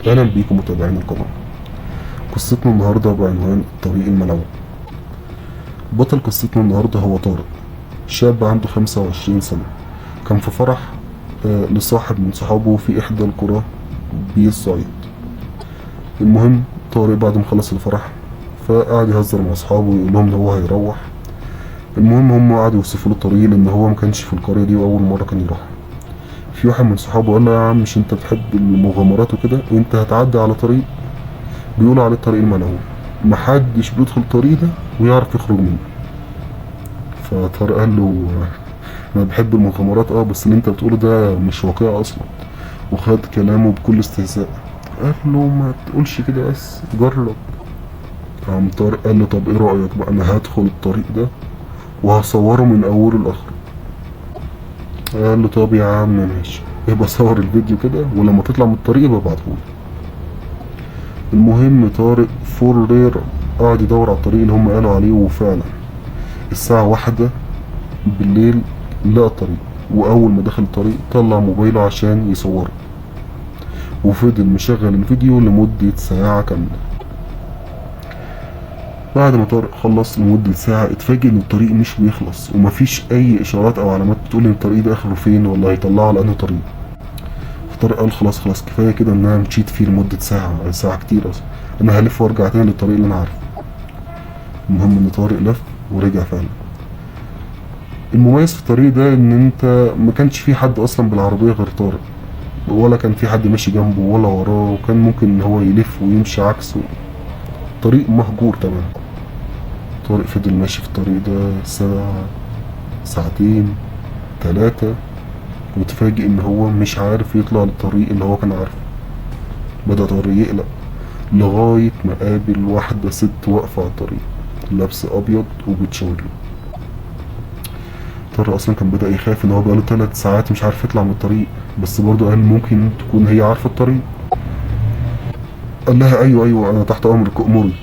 أهلا بيكم متابعين القناة. قصتنا النهاردة بعنوان الطريق الملعون. بطل قصتنا النهاردة هو طارق، شاب عنده 25 سنة. كان في فرح لصاحب من صحابه في إحدى القرى بالصعيد. المهم طارق بعد ما خلص الفرح فقعد يهزر مع أصحابه ويقول لهم إن هو هيروح. المهم هم قعدوا يوصفوا له الطريق لأن هو ما كانش في القرية دي وأول مرة كان يروح. في واحد من صحابه قال له: يا عم مش أنت بتحب المغامرات وكده، وأنت هتعدي على طريق بيقولوا عليه الطريق الملعون، محدش بيدخل الطريق ده ويعرف يخرج منه. فطارق قال له: انا بحب المغامرات بس اللي انت بتقوله ده مش واقعي اصلا. وخد كلامه بكل استهزاء، قال له: ما تقولش كده، بس جرب. قام طارق قال له: طب ايه رأيك بقى، انا هدخل الطريق ده وهصوره من اوله لاخره. قال له: طب يا عم ماشي، يبقى صور الفيديو كده ولما تطلع من الطريق يبقى ابعتهولي. المهم طارق فور رير قعد يدور على الطريق اللي هم قالوا عليه، وفعلا الساعة 1 بالليل لقى الطريق. وأول ما دخل الطريق طلع موبايله عشان يصوره، وفضل مشغل الفيديو لمدة ساعة كاملة. بعد ما طارق خلص لمدة ساعة اتفاجئ ان الطريق مش بيخلص ومفيش اي اشارات او علامات بتقول ان الطريق ده اخره فين ولا هيطلعه على انهي طريق. فطارق قال: خلاص كفاية كده ان انا مشيت فيه لمدة ساعة كتير اصلا، انا هلف وارجع تاني للطريق اللي انا عارفه. المهم ان طارق لف ورجع فعلا. المميز في الطريق ده ان انت ما كانش في حد اصلا بالعربية غير طارق، ولا كان في حد ماشي جنبه ولا وراه، وكان ممكن ان هو يلف ويمشي عكسه. طريق مهجور تمام. طارق فضل ماشي في الطريق ده ساعة، ساعتين، 3، وتفاجئ ان هو مش عارف يطلع للطريق اللي هو كان عارفه. بدأ طارق يقلق لغاية ما قابل واحدة ست واقفة على الطريق لابسة ابيض وبتشاور له. طارق اصلا كان بدأ يخاف ان هو بقاله 3 ساعات مش عارف يطلع من الطريق، بس برضه قال ممكن تكون هي عارفة الطريق. قال لها: ايوه انا تحت امرك، امري.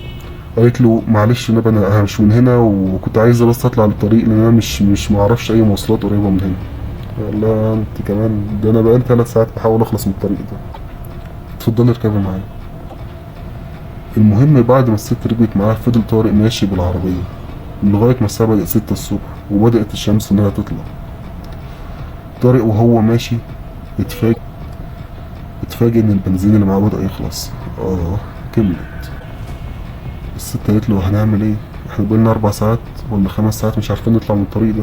قالت له: معلش انا مش من هنا، وكنت عايزه بس اطلع للطريق لان انا مش معرفش اي مواصلات قريبه من هنا. قال لها: انت كمان، ده انا بقالي 3 ساعات بحاول اخلص من الطريق ده، اتفضلي اركبي معايا. المهم بعد ما الست ركبت معاه فضل طارق ماشي بالعربيه لغايه ما الساعه بدأت 6 الصبح وبدأت الشمس انها تطلع. طارق وهو ماشي اتفاجئ ان البنزين اللي معاه بدأ يخلص. كملت. الست قالت له: هنعمل ايه، احنا بقالنا 4 ساعات ولا 5 ساعات مش عارفين نطلع من الطريق ده.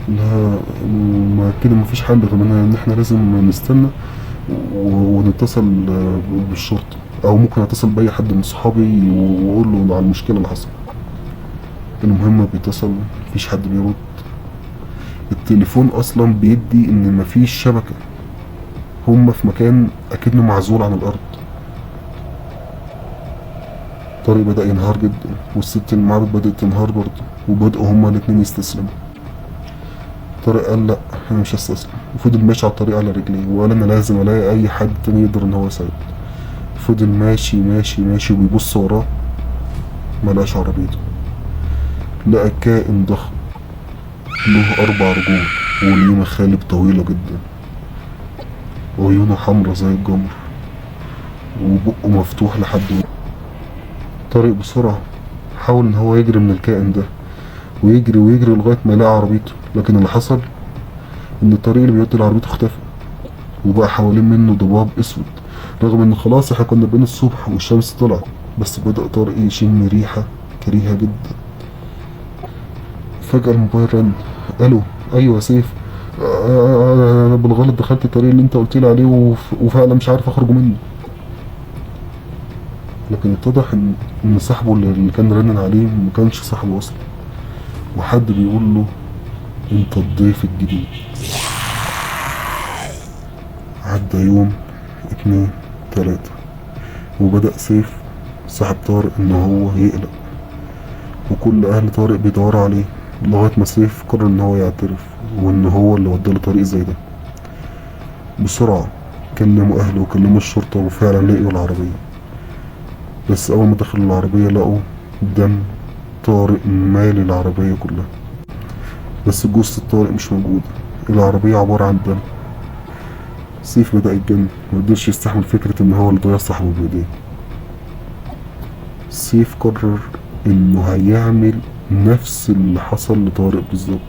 لا، ما كده مفيش حل غير ان احنا لازم نستنى ونتصل بالشرطة، او ممكن اتصل باي حد من صحابي واقول له على المشكلة اللي حصلت. المهم بيتصل مفيش حد بيرد، التليفون اصلا بيدي ان مفيش شبكة، هما في مكان اكنه معزول عن الارض. طارق بدأ ينهار جدا، والست اللي معاه بدأت تنهار برضه، وبدأوا هما الاتنين يستسلموا. طارق قال: لا انا مش هستسلم، وفضل ماشي على الطريق على رجليه، وقال: انا لازم الاقي اي حد تاني يقدر ان هو يساعد. فضل ماشي ماشي ماشي وبيبص وراه، ملقاش عربيته. لقى كائن ضخم له 4 رجول وليه مخالب طويلة جدا، وعيونه حمرا زي الجمر، وبقه مفتوح لحد طارق بسرعة حاول ان هو يجري من الكائن ده، ويجري لغاية ما يلاقي عربيته. لكن اللي حصل ان الطريق اللي بيودي لعربيته اختفى، وبقى حوالين منه ضباب اسود، رغم ان خلاص احنا كنا بين الصبح والشمس طلعت. بس بدأ طارق يشم ريحة كريهة جدا. فجأة الموبايل رن. الو، ايوه يا سيف، انا بالغلط دخلت الطريق اللي انت قلت لي عليه وفعلا مش عارف اخرج منه. لكن اتضح ان صاحبه اللي كان رنن عليه ما كانش صاحبه اصلا، وحد بيقول له: انت الضيف الجديد. عدى يوم، 2، 3، وبدأ سيف صاحب طارق ان هو يقلق، وكل اهل طارق بيدوروا عليه، لغاية ما سيف قرر ان هو يعترف وان هو اللي وداله طريق زي ده. بسرعة كلموا اهله وكلموا الشرطة، وفعلا لقيوا العربية. بس اول ما دخلوا العربية لقوا دم طارق مالي العربية كلها، بس جثة طارق مش موجودة، العربية عبارة عن دم. سيف بدأ يتجن، مقدرش يستحمل فكرة إن هو اللي ضيع صاحبه بإيديه. سيف قرر إنه هيعمل نفس اللي حصل لطارق بالظبط،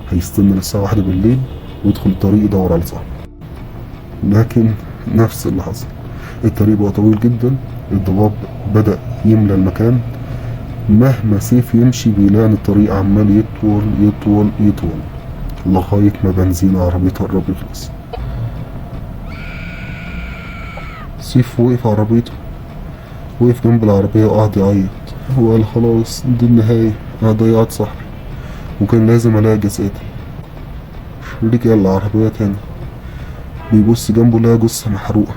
هيستنى للساعة 1 بالليل ويدخل الطريق يدور على صاحبه. لكن نفس اللي حصل، الطريق بقى طويل جدا، الضباب بدأ يملى المكان، مهما سيف يمشي بيلاقي إن الطريق عمال يطول يطول يطول لغاية ما بنزين عربيته قرب يخلص. سيف وقف عربيته، وقف جنب العربية وقعد يعيط وقال خلاص دي النهاية، أنا ضيعت صاحبي وكان لازم ألاقي جسدي. رجع العربية تاني، بيبص جنبه لقى جثة محروقة،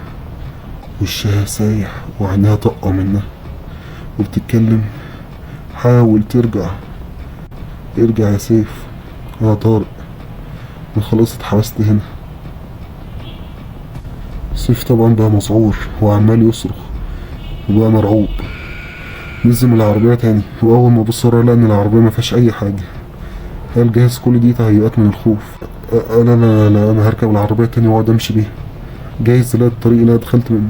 وشها سايح وعينيها طاقة منها وبتتكلم. حاول ترجع، ارجع يا سيف، أنا طارق، أنا خلاص اتحبست هنا. سيف طبعا بقى مذعور وعمال يصرخ وبقى مرعوب. نزل من العربية تاني، وأول ما بص ورا لقى إن العربية مفيهاش أي حاجة. قال جاهز كل دي تهيؤات من الخوف. أنا هركب العربية تاني وأقعد أمشي بيها، جاهز ألاقي الطريق اللي أنا دخلت منه.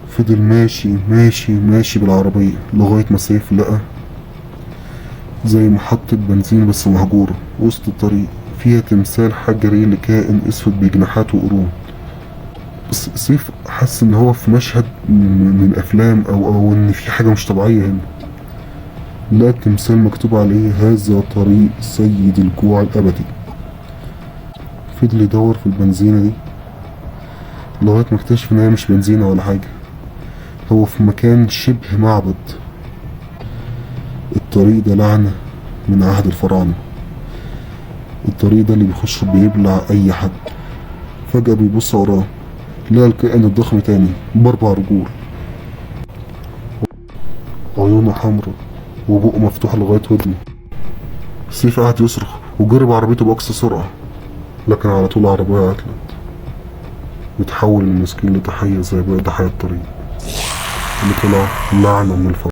فضل ماشي ماشي ماشي بالعربية لغاية ما سيف لقى زي محطة بنزين بس مهجورة وسط الطريق، فيها تمثال حجري لكائن أسود بجناحات وقرون. بس سيف حس إن هو في مشهد من أفلام أو إن في حاجة مش طبيعية هنا. لقى التمثال مكتوب عليه هذا طريق سيد الجوع الأبدي. فضل يدور في البنزينة دي لغاية ما اكتشف إن هي مش بنزينة ولا حاجة، هو في مكان شبه معبد. الطريق ده لعنة من عهد الفراعنة، الطريق ده اللي بيخش بيبلع أي حد. فجأة بيبص وراه لقى الكائن الضخم تاني بأربع رجول، عيونه حمرا وبقه مفتوح لغاية ودنه. سيف قعد يصرخ وجرب عربيته بأقصى سرعة، لكن على طول العربية عطلت وتحول المسكين لضحية زي باقي ضحايا الطريق اللي طلع لعنة من الفراعنة.